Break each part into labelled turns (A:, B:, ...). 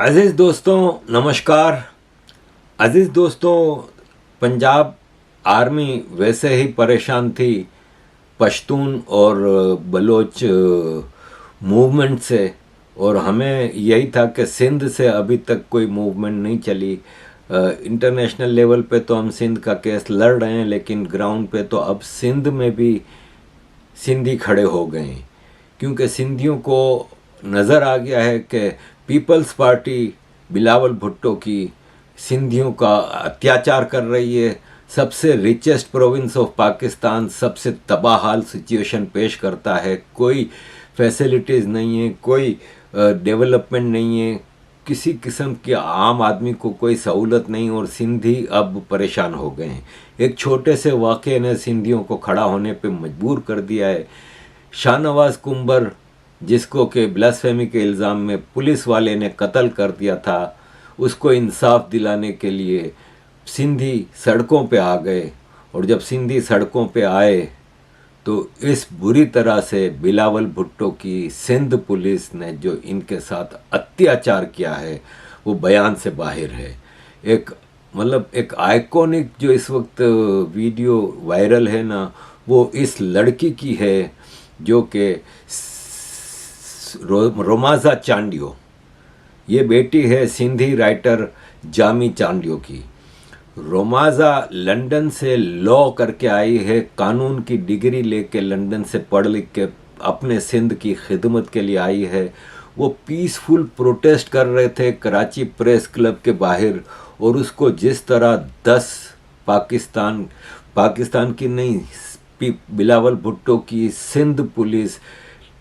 A: अज़ीज़ दोस्तों नमस्कार। अज़ीज़ दोस्तों, पंजाब आर्मी वैसे ही परेशान थी पश्तून और बलोच मूवमेंट से, और हमें यही था कि सिंध से अभी तक कोई मूवमेंट नहीं चली। इंटरनेशनल लेवल पे तो हम सिंध का केस लड़ रहे हैं, लेकिन ग्राउंड पे तो अब सिंध में भी सिंधी खड़े हो गए हैं, क्योंकि सिंधियों को नज़र आ गया है कि पीपल्स पार्टी बिलावल भुट्टो की सिंधियों का अत्याचार कर रही है। सबसे रिचेस्ट प्रोविंस ऑफ पाकिस्तान सबसे तबाहाल सिचुएशन पेश करता है। कोई फैसिलिटीज़ नहीं है, कोई डेवलपमेंट नहीं है, किसी किस्म के आम आदमी को कोई सहूलत नहीं, और सिंधी अब परेशान हो गए हैं। एक छोटे से वाक़े ने सिंधियों को खड़ा होने पे मजबूर कर दिया है। शाहनवाज कुंबर, जिसको कि ब्लास्फेमी के इल्ज़ाम में पुलिस वाले ने कत्ल कर दिया था, उसको इंसाफ दिलाने के लिए सिंधी सड़कों पे आ गए। और जब सिंधी सड़कों पे आए तो इस बुरी तरह से बिलावल भुट्टो की सिंध पुलिस ने जो इनके साथ अत्याचार किया है वो बयान से बाहर है। एक आइकॉनिक जो इस वक्त वीडियो वायरल है ना, वो इस लड़की की है जो कि रोमाजा चांडियो, ये बेटी है सिंधी राइटर जामी चांडियो की। रोमाजा लंदन से लॉ करके आई है, कानून की डिग्री लेके लंदन से पढ़ लिख के अपने सिंध की खिदमत के लिए आई है। वो पीसफुल प्रोटेस्ट कर रहे थे कराची प्रेस क्लब के बाहर, और उसको जिस तरह 10 पाकिस्तान की नहीं, बिलावल भुट्टो की सिंध पुलिस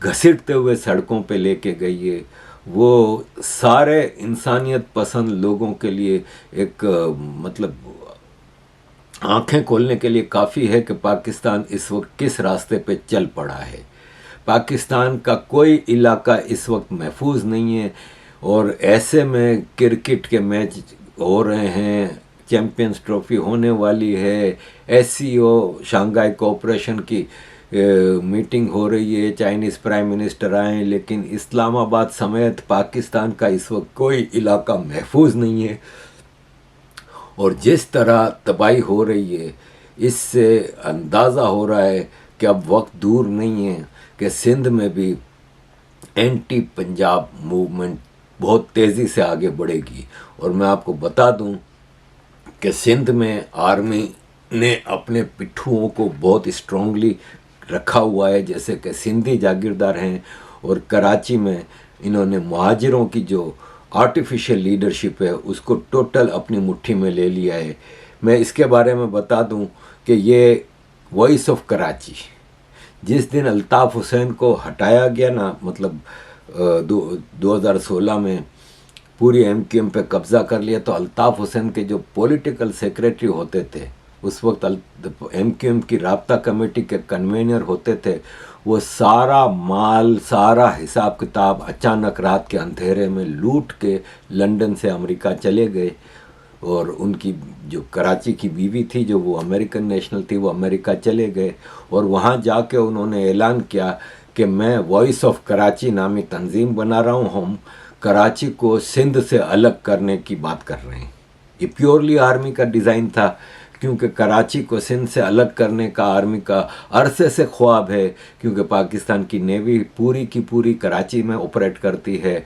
A: घसीटते हुए सड़कों पे लेके गई है, वो सारे इंसानियत पसंद लोगों के लिए एक आंखें खोलने के लिए काफ़ी है कि पाकिस्तान इस वक्त किस रास्ते पे चल पड़ा है। पाकिस्तान का कोई इलाका इस वक्त महफूज नहीं है, और ऐसे में क्रिकेट के मैच हो रहे हैं, चैम्पियंस ट्रॉफी होने वाली है, SCO शंघाई कोऑपरेशन की मीटिंग हो रही है, चाइनीज़ प्राइम मिनिस्टर आए, लेकिन इस्लामाबाद समेत पाकिस्तान का इस वक्त कोई इलाका महफूज नहीं है। और जिस तरह तबाही हो रही है, इससे अंदाज़ा हो रहा है कि अब वक्त दूर नहीं है कि सिंध में भी एंटी पंजाब मूवमेंट बहुत तेज़ी से आगे बढ़ेगी। और मैं आपको बता दूं कि सिंध में आर्मी ने अपने पिट्ठुओं को बहुत स्ट्रांगली रखा हुआ है, जैसे कि सिंधी जागीरदार हैं, और कराची में इन्होंने मुहाजिरों की जो आर्टिफिशियल लीडरशिप है उसको टोटल अपनी मुट्ठी में ले लिया है। मैं इसके बारे में बता दूं कि ये वॉइस ऑफ कराची, जिस दिन अल्ताफ़ हुसैन को हटाया गया ना, 2016 में पूरी MQM पे कब्ज़ा कर लिया, तो अल्ताफ़ हुसैन के जो पॉलिटिकल सेक्रेटरी होते थे, उस वक्त MQM की राब्ता कमेटी के कन्वेनर होते थे, वो सारा माल, सारा हिसाब किताब अचानक रात के अंधेरे में लूट के लंदन से अमेरिका चले गए। और उनकी जो कराची की बीवी थी, जो वो अमेरिकन नेशनल थी, वो अमेरिका चले गए, और वहाँ जाके उन्होंने ऐलान किया कि मैं वॉइस ऑफ कराची नामी तंजीम बना रहा हूँ, हम कराची को सिंध से अलग करने की बात कर रहे हैं। ये प्योरली आर्मी का डिज़ाइन था, क्योंकि कराची को सिंध से अलग करने का आर्मी का अरसे से ख्वाब है, क्योंकि पाकिस्तान की नेवी पूरी की पूरी कराची में ऑपरेट करती है।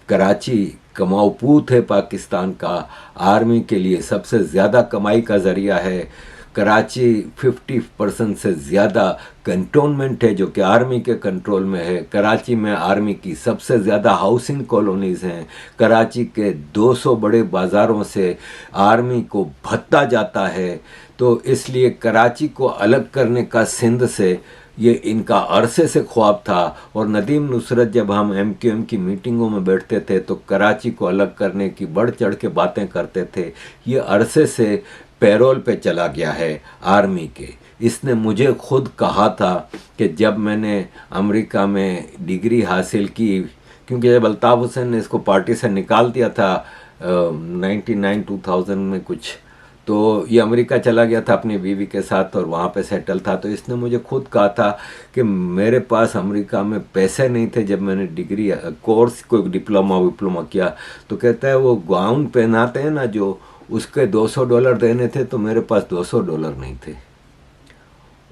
A: कराची कमाऊ पूत है पाकिस्तान का, आर्मी के लिए सबसे ज़्यादा कमाई का ज़रिया है। कराची 50% से ज़्यादा कंटोनमेंट है जो कि आर्मी के कंट्रोल में है। कराची में आर्मी की सबसे ज़्यादा हाउसिंग कॉलोनीज़ हैं। कराची के 200 बड़े बाज़ारों से आर्मी को भत्ता जाता है। तो इसलिए कराची को अलग करने का सिंध से ये इनका अरसे से ख्वाब था। और नदीम नुसरत जब हम MQM की मीटिंगों में बैठते थे तो कराची को अलग करने की बढ़ चढ़ के बातें करते थे। ये अरसे से पैरोल पे चला गया है आर्मी के। इसने मुझे खुद कहा था कि जब मैंने अमेरिका में डिग्री हासिल की, क्योंकि जब अल्ताफ़ हुसैन ने इसको पार्टी से निकाल दिया था 99-2000 में कुछ, तो ये अमेरिका चला गया था अपनी बीवी के साथ और वहाँ पे सेटल था। तो इसने मुझे खुद कहा था कि मेरे पास अमेरिका में पैसे नहीं थे जब मैंने डिग्री कोर्स कोई डिप्लोमा किया। तो कहता है वो गाउन पहनाते हैं ना जो, उसके $200 देने थे, तो मेरे पास $200 नहीं थे।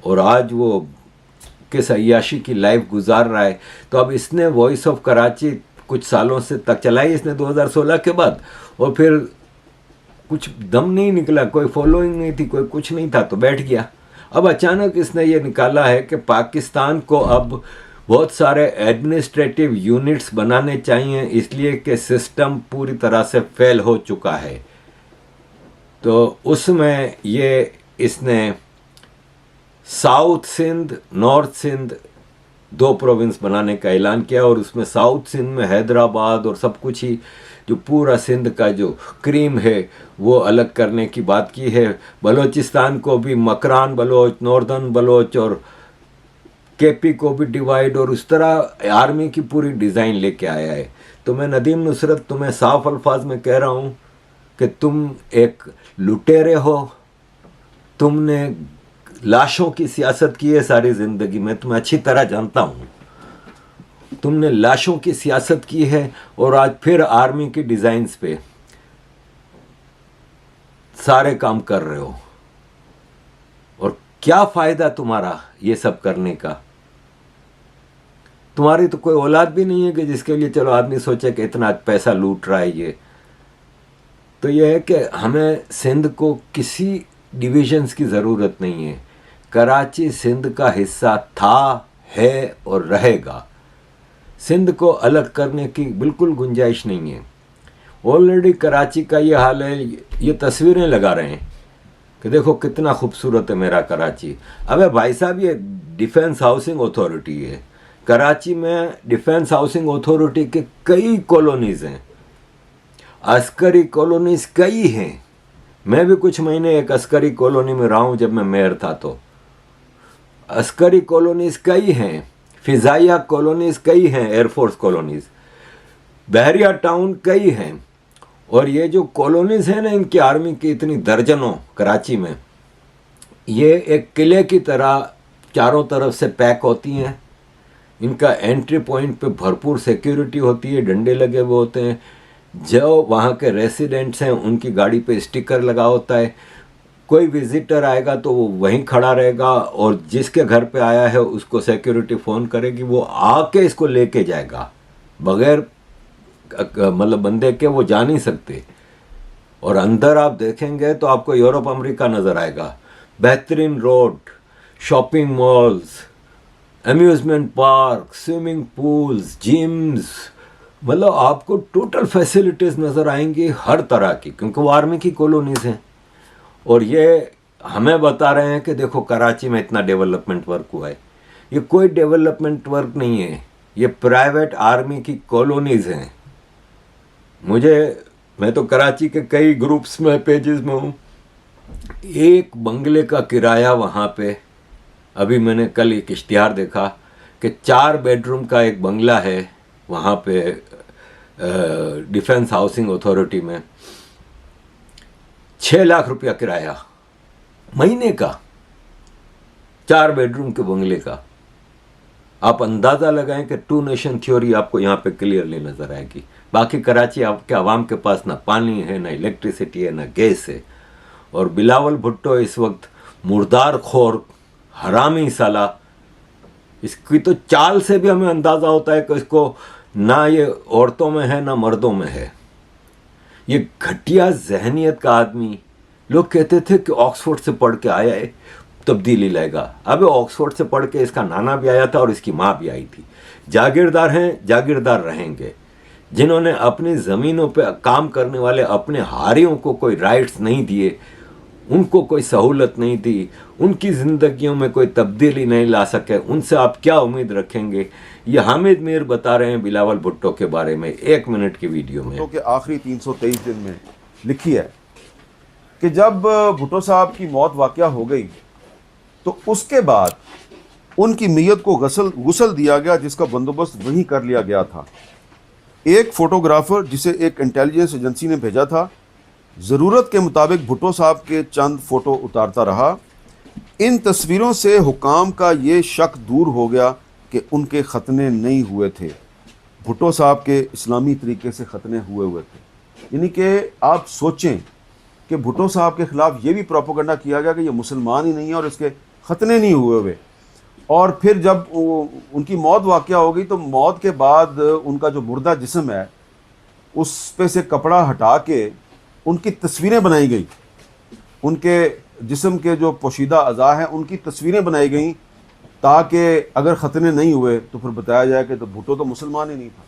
A: और आज वो किस अय्याशी की लाइफ गुजार रहा है। तो अब इसने वॉइस ऑफ कराची कुछ सालों से तक चलाई इसने 2016 के बाद, और फिर कुछ दम नहीं निकला, कोई फॉलोइंग नहीं थी, कोई कुछ नहीं था, तो बैठ गया। अब अचानक इसने ये निकाला है कि पाकिस्तान को अब बहुत सारे एडमिनिस्ट्रेटिव यूनिट्स बनाने चाहिए, इसलिए कि सिस्टम पूरी तरह से फेल हो चुका है। तो उसमें ये इसने south Sindh, north Sindh 2 province बनाने का ऐलान किया, और उसमें साउथ सिंध में हैदराबाद और सब कुछ ही जो पूरा सिंध का जो क्रीम है वो अलग करने की बात की है। बलोचिस्तान को भी मकरान बलोच, नॉर्दर्न बलोच और केपी को भी डिवाइड, और उस तरह आर्मी की पूरी डिज़ाइन लेके आया है। तो मैं नदीम नुसरत तुम्हें साफ अल्फाज में कह रहा हूँ कि तुम एक लुटेरे हो, तुमने लाशों की सियासत की है सारी ज़िंदगी में, तुम्हें अच्छी तरह जानता हूँ। तुमने लाशों की सियासत की है और आज फिर आर्मी की डिज़ाइंस पे सारे काम कर रहे हो। और क्या फ़ायदा तुम्हारा ये सब करने का? तुम्हारी तो कोई औलाद भी नहीं है कि जिसके लिए चलो आदमी सोचे कि इतना पैसा लूट रहा है ये। तो ये है कि हमें सिंध को किसी डिविजन्स की ज़रूरत नहीं है। कराची सिंध का हिस्सा था, है और रहेगा। सिंध को अलग करने की बिल्कुल गुंजाइश नहीं है। ऑलरेडी कराची का ये हाल है, ये तस्वीरें लगा रहे हैं कि देखो कितना खूबसूरत है मेरा कराची। अबे भाई साहब, ये डिफेंस हाउसिंग अथॉरिटी है। कराची में डिफेंस हाउसिंग अथॉरिटी के कई कॉलोनीज़ हैं, अस्करी कॉलोनीज़ कई हैं। मैं भी कुछ महीने एक अस्करी कॉलोनी में रहा हूँ जब मैं मेयर था। तो अस्करी कॉलोनीज़ कई हैं, फिजाइया कॉलोनीज़ कई हैं, एयरफोर्स कॉलोनीज़, बहरिया टाउन कई हैं। और ये जो कॉलोनीज़ हैं ना इनकी आर्मी की इतनी दर्जनों कराची में, ये एक किले की तरह चारों तरफ से पैक होती हैं। इनका एंट्री पॉइंट पे भरपूर सिक्योरिटी होती है, डंडे लगे हुए होते हैं। जो वहाँ के रेसिडेंट्स हैं उनकी गाड़ी पे स्टिकर लगा होता है। कोई विजिटर आएगा तो वो वहीं खड़ा रहेगा, और जिसके घर पे आया है उसको सिक्योरिटी फ़ोन करेगी, वो आके इसको लेके जाएगा। बगैर मतलब बंदे के वो जा नहीं सकते। और अंदर आप देखेंगे तो आपको यूरोप अमेरिका नज़र आएगा। बेहतरीन road, shopping malls, amusement park, swimming pools, gyms, मतलब आपको टोटल फैसिलिटीज़ नज़र आएंगी हर तरह की, क्योंकि वो आर्मी की कॉलोनीज़ हैं। और ये हमें बता रहे हैं कि देखो कराची में इतना डेवलपमेंट वर्क हुआ है। ये कोई डेवलपमेंट वर्क नहीं है, ये प्राइवेट आर्मी की कॉलोनीज़ हैं। मैं तो कराची के कई ग्रुप्स में, पेजेस में हूँ। एक बंगले का किराया वहाँ पे, अभी मैंने कल एक इश्तिहार देखा कि 4 बेडरूम का एक बंगला है वहाँ पे डिफेंस हाउसिंग अथॉरिटी में, 6 लाख रुपया किराया महीने का, 4 बेडरूम के बंगले का। आप अंदाज़ा लगाएं कि 2 नेशन थ्योरी आपको यहाँ पे क्लियरली नज़र आएगी। बाकी कराची आपके आवाम के पास ना पानी है, ना इलेक्ट्रिसिटी है, ना गैस है। और बिलावल भुट्टो इस वक्त मुर्दार खोर, हरामी साला, इसकी तो चाल से भी हमें अंदाज़ा होता है कि इसको ना ये औरतों में है ना मर्दों में है। ये घटिया जहनियत का आदमी। लोग कहते थे कि ऑक्सफोर्ड से पढ़ के आया है, तब्दीली लाएगा। अब ऑक्सफोर्ड से पढ़ के इसका नाना भी आया था और इसकी माँ भी आई थी। जागीरदार हैं, जागीरदार रहेंगे। जिन्होंने अपनी ज़मीनों पे काम करने वाले अपने हारियों को कोई राइट्स नहीं दिए, उनको कोई सहूलत नहीं दी, उनकी ज़िंदगियों में कोई तब्दीली नहीं ला सके, उनसे आप क्या उम्मीद रखेंगे? ये हामिद मीर बता रहे हैं बिलावल भुट्टो के बारे में 1 मिनट की वीडियो में।
B: तो के आखिरी 323 दिन में लिखी है कि जब भुट्टो साहब की मौत वाक़या हो गई तो उसके बाद उनकी मैयत को गुस्ल दिया गया, जिसका बंदोबस्त वहीं कर लिया गया था। एक फ़ोटोग्राफ़र जिसे एक इंटेलिजेंस एजेंसी ने भेजा था, ज़रूरत के मुताबिक भुट्टो साहब के चंद फ़ोटो उतारता रहा। इन तस्वीरों से हुकाम का ये शक दूर हो गया कि उनके खतने नहीं हुए थे। भुट्टो साहब के इस्लामी तरीके से खतने हुए थे। यानी कि आप सोचें कि भुट्टो साहब के ख़िलाफ़ ये भी प्रोपेगेंडा किया गया कि ये मुसलमान ही नहीं है और इसके खतने नहीं हुए। और फिर जब उनकी मौत वाक़या हो गई तो मौत के बाद उनका जो मुर्दा जिस्म है उस पे से कपड़ा हटा के उनकी तस्वीरें बनाई गई, उनके जिस्म के जो पोशीदा अज़ा हैं उनकी तस्वीरें बनाई गई ताकि अगर ख़तने नहीं हुए तो फिर बताया जाए कि तो भुट्टो तो मुसलमान ही नहीं था।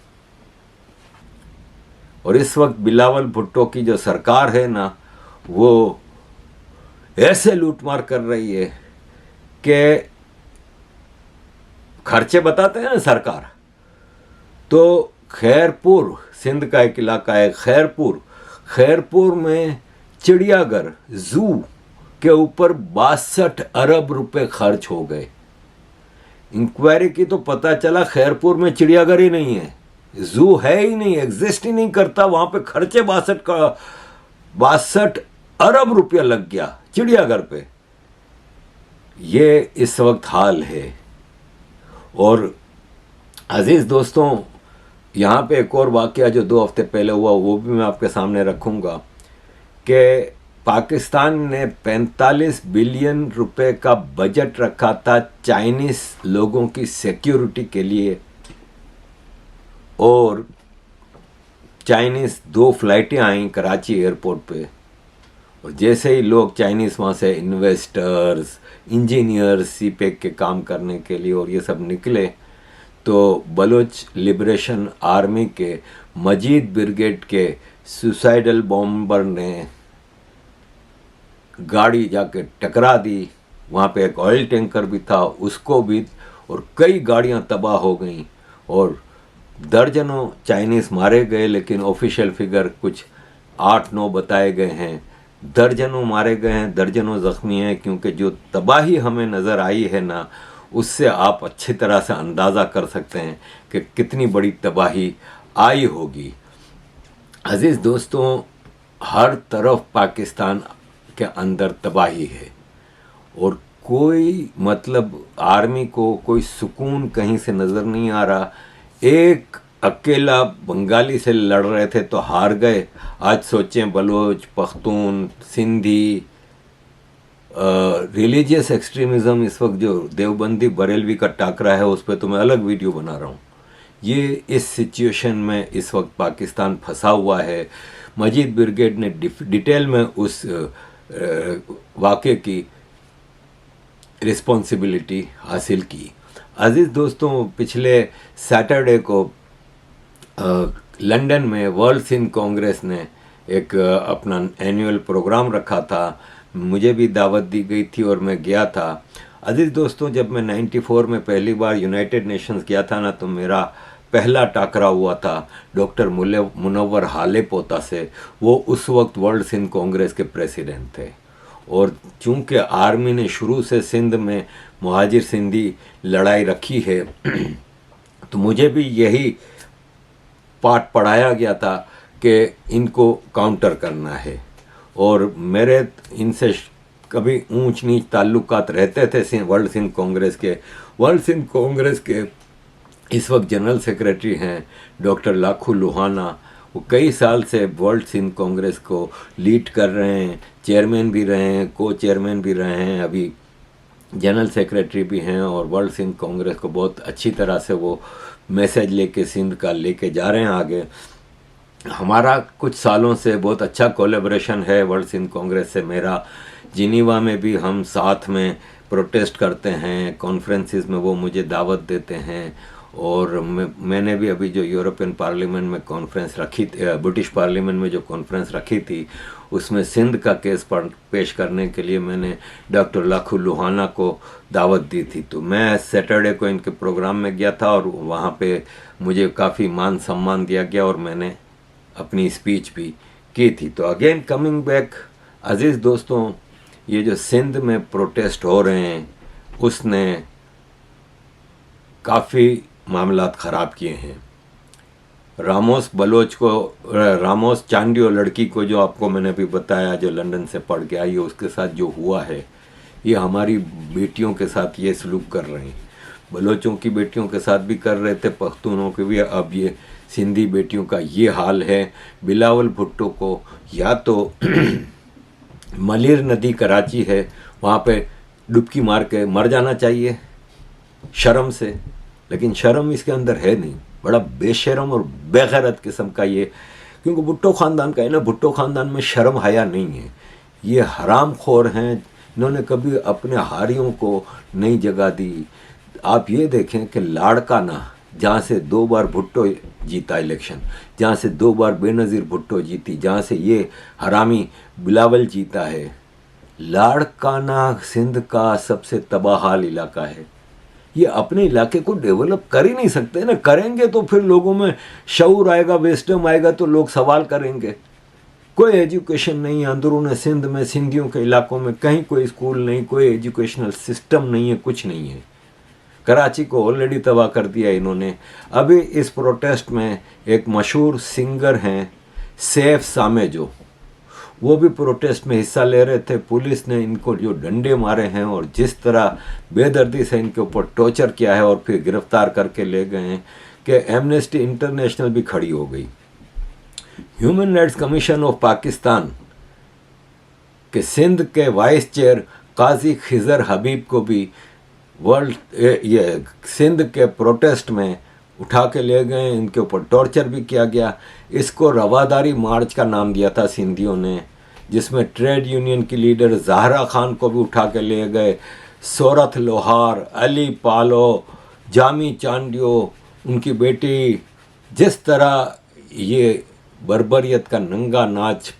A: और इस वक्त बिलावल भुट्टो की जो सरकार है ना, वो ऐसे लूटमार कर रही है कि खर्चे बताते हैं ना सरकार, तो खैरपुर, सिंध का एक इलाका है खैरपुर में चिड़ियाघर, जू के ऊपर 62 अरब रुपए खर्च हो गए। इंक्वायरी की तो पता चला खैरपुर में चिड़ियाघर ही नहीं है, जू है ही नहीं, एग्जिस्ट ही नहीं करता। वहां पे खर्चे 62 अरब रुपया लग गया चिड़ियाघर पे। ये इस वक्त हाल है। और अजीज दोस्तों, यहाँ पे एक और वाक़या जो 2 हफ्ते पहले हुआ वो भी मैं आपके सामने रखूँगा कि पाकिस्तान ने 45 बिलियन रुपए का बजट रखा था चाइनीज़ लोगों की सिक्योरिटी के लिए, और चाइनीज़ 2 फ्लाइटें आईं कराची एयरपोर्ट पे, और जैसे ही लोग चाइनीज़ वहाँ से इन्वेस्टर्स, इंजीनियर्स, सीपेक के काम करने के लिए और ये सब निकले, तो बलोच लिबरेशन आर्मी के मजीद ब्रिगेड के सुसाइडल बॉम्बर ने गाड़ी जाके टकरा दी। वहाँ पे एक ऑयल टैंकर भी था, उसको भी, और कई गाड़ियाँ तबाह हो गईं और दर्जनों चाइनीज़ मारे गए, लेकिन ऑफिशियल फिगर कुछ 8-9 बताए गए हैं। दर्जनों मारे गए हैं, दर्जनों ज़ख्मी हैं, क्योंकि जो तबाही हमें नज़र आई है ना, उससे आप अच्छी तरह से अंदाज़ा कर सकते हैं कि कितनी बड़ी तबाही आई होगी। अज़ीज़ दोस्तों, हर तरफ पाकिस्तान के अंदर तबाही है और कोई मतलब आर्मी को कोई सुकून कहीं से नज़र नहीं आ रहा। एक अकेला बंगाली से लड़ रहे थे तो हार गए, आज सोचें बलोच, पख्तून, सिंधी, रिलीजियस एक्सट्रीमिज़म, इस वक्त जो देवबंदी बरेलवी का टाकरा है उस पर तो मैं अलग वीडियो बना रहा हूँ। ये इस सिचुएशन में इस वक्त पाकिस्तान फंसा हुआ है। मजीद ब्रिगेड ने डिटेल में उस वाक़े की रिस्पॉन्सिबिलिटी हासिल की। अज़ीज़ दोस्तों, पिछले सैटरडे को लंदन में वर्ल्ड सिंध कांग्रेस ने एक अपना एनुअल प्रोग्राम रखा था, मुझे भी दावत दी गई थी और मैं गया था। अज़ीज़ दोस्तों, जब मैं 94 में पहली बार यूनाइटेड नेशंस गया था ना, तो मेरा पहला टाकरा हुआ था डॉक्टर मुनव्वर हाले पोता से। वो उस वक्त वर्ल्ड सिंध कांग्रेस के प्रेसिडेंट थे, और चूँकि आर्मी ने शुरू से सिंध में मुहाजिर सिंधी लड़ाई रखी है तो मुझे भी यही पाठ पढ़ाया गया था कि इनको काउंटर करना है। और मेरे इनसे कभी ऊंच नीच ताल्लुकात रहते थे वर्ल्ड सिंध कांग्रेस के। वर्ल्ड सिंध कांग्रेस के इस वक्त जनरल सेक्रेटरी हैं डॉक्टर लाखू लुहाना। वो कई साल से वर्ल्ड सिंध कांग्रेस को लीड कर रहे हैं, चेयरमैन भी रहे हैं, को चेयरमैन भी रहे हैं, अभी जनरल सेक्रेटरी भी हैं, और वर्ल्ड सिंध कांग्रेस को बहुत अच्छी तरह से वो मैसेज लेके सिंध का लेके जा रहे हैं आगे। हमारा कुछ सालों से बहुत अच्छा कोलैबोरेशन है वर्ल्ड सिंध कांग्रेस से मेरा। जिनीवा में भी हम साथ में प्रोटेस्ट करते हैं, कॉन्फ्रेंसेस में वो मुझे दावत देते हैं, और मैंने भी अभी जो यूरोपियन पार्लियामेंट में कॉन्फ्रेंस रखी थी, ब्रिटिश पार्लियामेंट में जो कॉन्फ्रेंस रखी थी, उसमें सिंध का केस पेश करने के लिए मैंने डॉक्टर लाखू लुहाना को दावत दी थी। तो मैं सैटरडे को इनके प्रोग्राम में गया था और वहाँ पे मुझे काफ़ी मान सम्मान दिया गया और मैंने अपनी स्पीच भी की थी। तो अगेन कमिंग बैक, अज़ीज़ दोस्तों, ये जो सिंध में प्रोटेस्ट हो रहे हैं उसने काफ़ी मामलात ख़राब किए हैं। रामोस बलोच को, रामोस चांडियो लड़की को जो आपको मैंने अभी बताया, जो लंदन से पढ़ के आई है, उसके साथ जो हुआ है, ये हमारी बेटियों के साथ ये सलूक कर रहे हैं। बलोचों की बेटियों के साथ भी कर रहे थे, पख्तूनों के भी, अब ये सिंधी बेटियों का ये हाल है। बिलावल भुट्टो को या तो मलिर नदी कराची है, वहाँ पे डुबकी मार के मर जाना चाहिए शर्म से, लेकिन शर्म इसके अंदर है नहीं। बड़ा बेशरम और बेगैरत किस्म का ये, क्योंकि भुट्टो ख़ानदान का है ना, भुट्टो ख़ानदान में शर्म हया नहीं है। ये हराम खोर हैं, इन्होंने कभी अपने हारियों को नहीं जगह दी। आप ये देखें कि लाड़काना, जहाँ से 2 बार भुट्टो जीता इलेक्शन, जहाँ से 2 बार बेनज़ीर भुट्टो जीती, जहाँ से ये हरामी बिलावल जीता है, लाड़काना सिंध का सबसे तबाहाल इलाका है। ये अपने इलाके को डेवलप कर ही नहीं सकते ना, करेंगे तो फिर लोगों में शऊर आएगा, विस्डम आएगा, तो लोग सवाल करेंगे। कोई एजुकेशन नहीं है अंदरूनी सिंध में, सिंधियों के इलाकों में कहीं कोई स्कूल नहीं, कोई एजुकेशनल सिस्टम नहीं है, कुछ नहीं है। कराची को ऑलरेडी तबाह कर दिया इन्होंने। अभी इस प्रोटेस्ट में एक मशहूर सिंगर हैं सैफ सामेजो, वो भी प्रोटेस्ट में हिस्सा ले रहे थे। पुलिस ने इनको जो डंडे मारे हैं और जिस तरह बेदर्दी से इनके ऊपर टॉर्चर किया है और फिर गिरफ्तार करके ले गए हैं कि एमनेस्टी इंटरनेशनल भी खड़ी हो गई। Human rights commission of Pakistan के सिंध के वाइस चेयर काजी खिजर हबीब को भी ये सिंध के प्रोटेस्ट में उठा के ले गए, इनके ऊपर टॉर्चर भी किया गया। इसको रवादारी मार्च का नाम दिया था सिंधियों ने, जिसमें ट्रेड यूनियन की लीडर ज़हरा खान को भी उठा के ले गए। सोरथ लोहार, अली पालो, जामी चांडियो, उनकी बेटी, जिस तरह ये बर्बरियत का नंगा नाच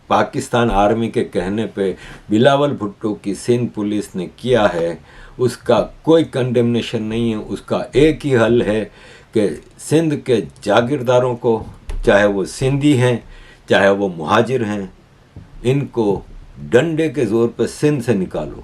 A: पाकिस्तान आर्मी के कहने पे बिलावल भुट्टो की सिंध पुलिस ने किया है, उसका कोई कंडेमनेशन नहीं है। उसका एक ही हल है कि सिंध के जागीरदारों को, चाहे वो सिंधी हैं चाहे वो मुहाजिर हैं, इनको डंडे के ज़ोर पे सिंध से निकालो,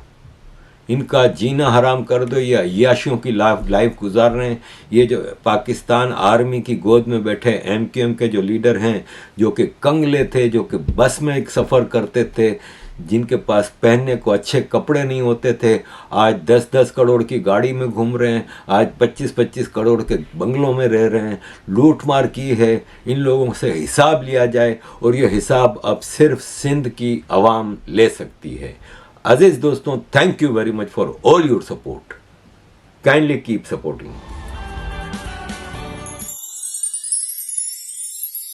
A: इनका जीना हराम कर दो। ये अय्याशियों की लाइफ गुजार रहे हैं। ये जो पाकिस्तान आर्मी की गोद में बैठे एमक्यूएम के जो लीडर हैं, जो कि कंगले थे, जो कि बस में एक सफ़र करते थे, जिनके पास पहनने को अच्छे कपड़े नहीं होते थे, आज 10-10 करोड़ की गाड़ी में घूम रहे हैं, आज 25-25 करोड़ के बंगलों में रह रहे हैं, लूट मार की है। इन लोगों से हिसाब लिया जाए, और ये हिसाब अब सिर्फ सिंध की आवाम ले सकती है। अजीज दोस्तों, thank you very much for all your support. Kindly keep supporting.